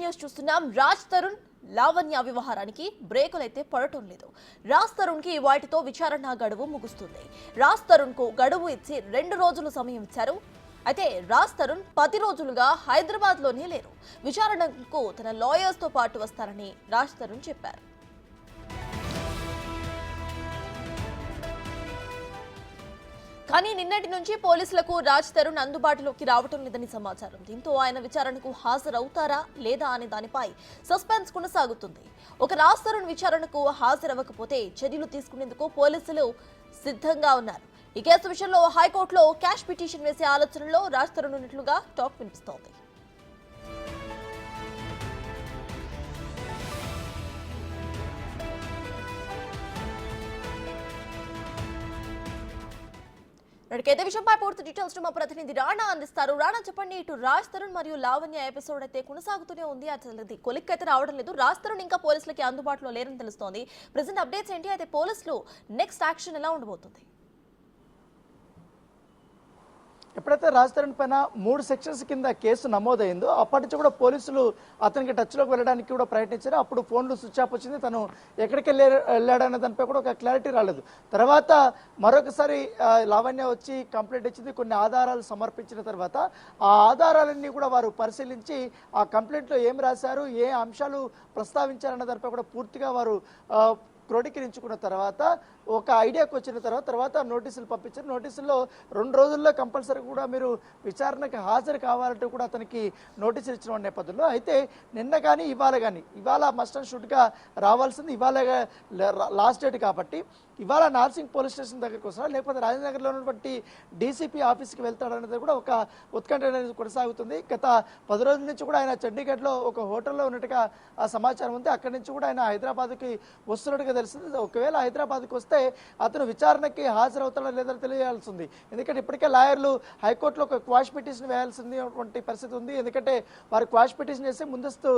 News చూస్తున్నాం. రాజ్ తరుణ్ లావణ్య వ్యవహారానికి బ్రేకులైతే పడటం లేదు. రాజ్ తరుణ్ కి వాటితో విచారణ గడువు ముగుస్తుంది. రాజ్ తరుణ్ కు గడువు ఇచ్చి 2 రోజులు సమయం ఇచ్చారు. అయితే రాజ్ తరుణ్ 10 రోజులుగా హైదరాబాద్ లోనే లేరు. విచారణకు తన లాయర్స్ తో పాటు వస్తారని రాజ్ తరుణ్ చెప్పారు. కానీ నిన్నటి నుంచి పోలీసులకు రాజ్ తరుణ్ అందుబాటులోకి రావటం లేదని సమాచారం. దీంతో ఆయన విచారణకు హాజరవుతారా లేదా అనే దానిపై సస్పెన్స్ కొనసాగుతుంది. ఒక రాజ్ తరుణ్ విచారణకు హాజరవ్వకపోతే చర్యలు తీసుకునేందుకు పోలీసులు సిద్ధంగా ఉన్నారు. ఈ కేసు విషయంలో హైకోర్టులో క్యాష్ పిటిషన్ వేసే ఆలోచనలో రాజ్ తరుణ్ ఉన్నట్లుగా టాక్ వినిపిస్తోంది. ఇదే విషయంపై పూర్తి డీటెయిల్స్ మా ప్రతినిధి రాణా అందిస్తారు. రాణా, చెప్పండి. ఇటు రాజ్ తరుణ్ మరియు లావణ్య ఎపిసోడ్ అయితే కొనసాగుతూనే ఉంది. అసలు కొలిక్ అయితే రావడం లేదు. రాజ్ తరుణ్ ఇంకా పోలీసులకి అందుబాటులో లేరని తెలుస్తోంది. ప్రెజెంట్ అప్డేట్స్ ఏంటి? అయితే పోలీసులు నెక్స్ట్ యాక్షన్ ఎలా ఉండబోతుంది? ఎప్పుడైతే రాజ్ తరుణ్ పైన 3 సెక్షన్స్ కింద కేసు నమోదైందో అప్పటి నుంచి కూడా పోలీసులు అతనికి టచ్లోకి వెళ్ళడానికి కూడా ప్రయత్నించారు. అప్పుడు ఫోన్లు స్విచ్ ఆఫ్ వచ్చింది. తను ఎక్కడికి వెళ్ళాడనే దానిపై కూడా ఒక క్లారిటీ రాలేదు. తర్వాత మరొకసారి లావణ్య వచ్చి కంప్లైంట్ ఇచ్చింది. కొన్ని ఆధారాలు సమర్పించిన తర్వాత ఆ ఆధారాలన్నీ కూడా వారు పరిశీలించి ఆ కంప్లైంట్లో ఏం రాశారు, ఏ అంశాలు ప్రస్తావించారన్న దానిపై కూడా పూర్తిగా వారు క్రోడీకరించుకున్న తర్వాత ఒక ఐడియాకి వచ్చిన తర్వాత నోటీసులు పంపించారు. నోటీసుల్లో 2 రోజుల్లో కంపల్సరీ కూడా మీరు విచారణకు హాజరు కావాలంటూ కూడా అతనికి నోటీసులు ఇచ్చిన నేపథ్యంలో అయితే నిన్న కానీ ఇవాళ మస్ట్ అండ్ షుడ్గా రావాల్సింది. ఇవాళ లాస్ట్ డేట్ కాబట్టి ఇవాళ నార్సింగ్ పోలీస్ స్టేషన్ దగ్గరికి వస్తున్నారు, లేకపోతే రాజనగర్లో ఉన్నటువంటి డీసీపీ ఆఫీస్కి వెళ్తాడనేది కూడా ఒక ఉత్కంఠ అనేది కొనసాగుతుంది. గత 10 రోజుల నుంచి కూడా ఆయన చండీగఢ్లో ఒక హోటల్లో ఉన్నట్టుగా సమాచారం ఉంది. అక్కడి నుంచి కూడా ఆయన హైదరాబాద్కి వస్తున్నట్టుగా తెలిసింది. ఒకవేళ హైదరాబాద్కి వస్తే అతను విచారణకి హాజరవుతాడో లేదో తెలియాల్సి ఉంది. ఎందుకంటే ఇప్పటికే లాయర్లు హైకోర్టులో ఒక క్వాష్ పిటిషన్ వేయాల్సింది పరిస్థితి ఉంది. ఎందుకంటే వారు క్వాష్ పిటిషన్ చేస్తే ముందస్తు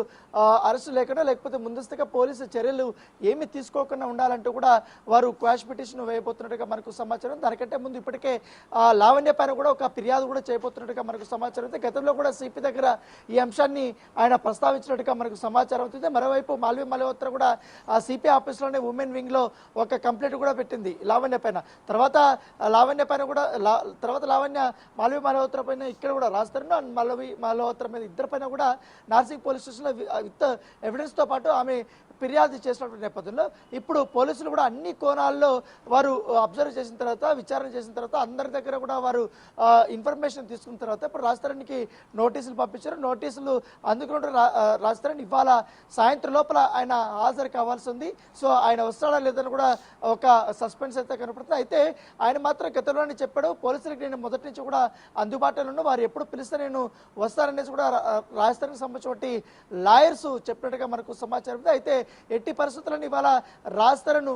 అరెస్టు లేకుండా, లేకపోతే ముందస్తుగా పోలీసు చర్యలు ఏమి తీసుకోకుండా ఉండాలంటూ కూడా వారు క్వాష్ పిటిషన్ వేయబోతున్నట్టుగా మనకు సమాచారం. దానికంటే ముందు ఇప్పటికే లావణ్య పైన కూడా ఒక ఫిర్యాదు కూడా చేయబోతున్నట్టుగా మనకు సమాచారం అయితే గతంలో కూడా సిపి దగ్గర ఈ అంశాన్ని ఆయన ప్రస్తావించినట్టుగా మనకు సమాచారం అవుతుంది. మరోవైపు మాల్వి మల్హోత్రా కూడా ఆ సిపి ఆఫీస్లోనే ఉమెన్ వింగ్ లో ఒక కంప్లైంట్ కూడా పెట్టింది లావణ్య పైన. తర్వాత లావణ్య మాల్వి మల్హోత్రా పైన ఇక్కడ కూడా రాజ్ తరుణ్ అండ్ మాల్వి మల్హోత్రా మీద ఇద్దరి పైన కూడా నార్సింగ్ పోలీస్ స్టేషన్లో విత్ ఎవిడెన్స్ తో పాటు ఆమె ఫిర్యాదు చేసినటువంటి నేపథ్యంలో ఇప్పుడు పోలీసులు కూడా అన్ని కోణాల్లో వారు అబ్జర్వ్ చేసిన తర్వాత, విచారణ చేసిన తర్వాత, అందరి దగ్గర కూడా వారు ఇన్ఫర్మేషన్ తీసుకున్న తర్వాత ఇప్పుడు రాజ్ తరుణ్కి నోటీసులు పంపించారు. నోటీసులు అందుకున్న రాజ్ తరుణ్ ఇవాళ సాయంత్రం లోపల ఆయన హాజరు కావాల్సి ఉంది. సో ఆయన వస్తాడా లేదని కూడా ఒక సస్పెన్స్ అయితే కనపడుతుంది. అయితే ఆయన మాత్రం గతంలోనే చెప్పాడు, పోలీసులకు నేను మొదటి నుంచి కూడా అందుబాటులో ఉన్న వారు ఎప్పుడు పిలిస్తే నేను వస్తాననేసి కూడా రాజ్ తరుణ్కి సంబంధించిన లాయర్స్ చెప్పినట్టుగా మనకు సమాచారం ఉంది. అయితే ఎట్టి పరిస్థితులను ఇవాళ రాజ్ తరుణ్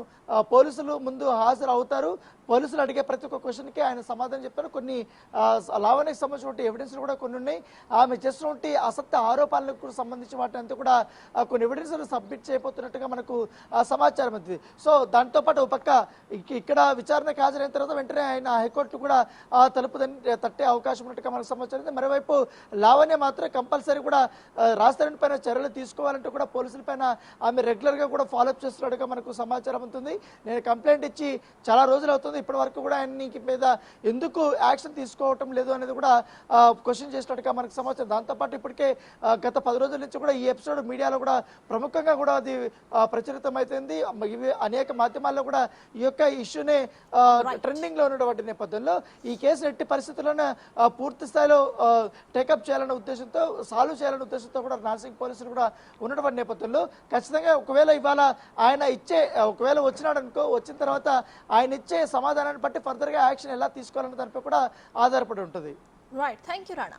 పోలీసులు ముందు హాజరు అవుతారు. పోలీసులు అడిగే ప్రతి ఒక్క క్వశ్చన్కి ఆయన సమాధానం చెప్పారు. కొన్ని లావణ్యకు సంబంధించిన ఎవిడెన్స్లు కూడా కొన్ని ఉన్నాయి. ఆమె చేసినటువంటి అసత్య ఆరోపణలకు సంబంధించి వాటి అంతా కూడా కొన్ని ఎవిడెన్స్లు సబ్మిట్ చేయబోతున్నట్టుగా మనకు సమాచారం ఉంది. సో దాంతోపాటు ఒక పక్క ఇక్కడ విచారణకు హాజరైన తర్వాత వెంటనే ఆయన హైకోర్టు కూడా తలుపు తట్టే అవకాశం ఉన్నట్టుగా మనకు సమాచారం ఉంది. మరోవైపు లావణ్య మాత్రం కంపల్సరీ కూడా రాజ్ తరుణ్ పైన చర్యలు తీసుకోవాలంటూ కూడా పోలీసుల పైన ఆమె రెగ్యులర్గా కూడా ఫాలోఅప్ చేస్తున్నట్టుగా మనకు సమాచారం ఉంటుంది. నేను కంప్లైంట్ ఇచ్చి చాలా రోజులు అవుతుంది, ఇప్పటి వరకు కూడా ఆయన మీద ఎందుకు యాక్షన్ తీసుకోవటం లేదు అనేది కూడా క్వశ్చన్ చేసినట్టుగా మనకు సమాచారం. దాంతోపాటు ఇప్పటికే గత 10 రోజుల నుంచి కూడా ఈ ఎపిసోడ్ మీడియాలో కూడా ప్రముఖంగా కూడా అది ప్రచురితం అవుతుంది. ఇవి అనేక మాధ్యమాల్లో కూడా ఈ యొక్క ఇష్యూనే ట్రెండింగ్ లో ఉన్నటువంటి నేపథ్యంలో ఈ కేసు ఎట్టి పరిస్థితుల్లోనే పూర్తి స్థాయిలో టేకప్ చేయాలనే ఉద్దేశంతో, సాల్వ్ చేయాలనే ఉద్దేశంతో కూడా నార్సింగ్ పోలీసులు కూడా ఉన్నటువంటి నేపథ్యంలో ఖచ్చితంగా ఒకవేళ ఇవాళ ఆయన ఒకవేళ వచ్చినాడనుకో, వచ్చిన తర్వాత ఆయన ఇచ్చే సమాధానాన్ని బట్టి ఫర్దర్ గా యాక్షన్ ఎలా తీసుకోవాలనే దానిపై కూడా ఆధారపడి ఉంటుంది. Right, thank you Rana.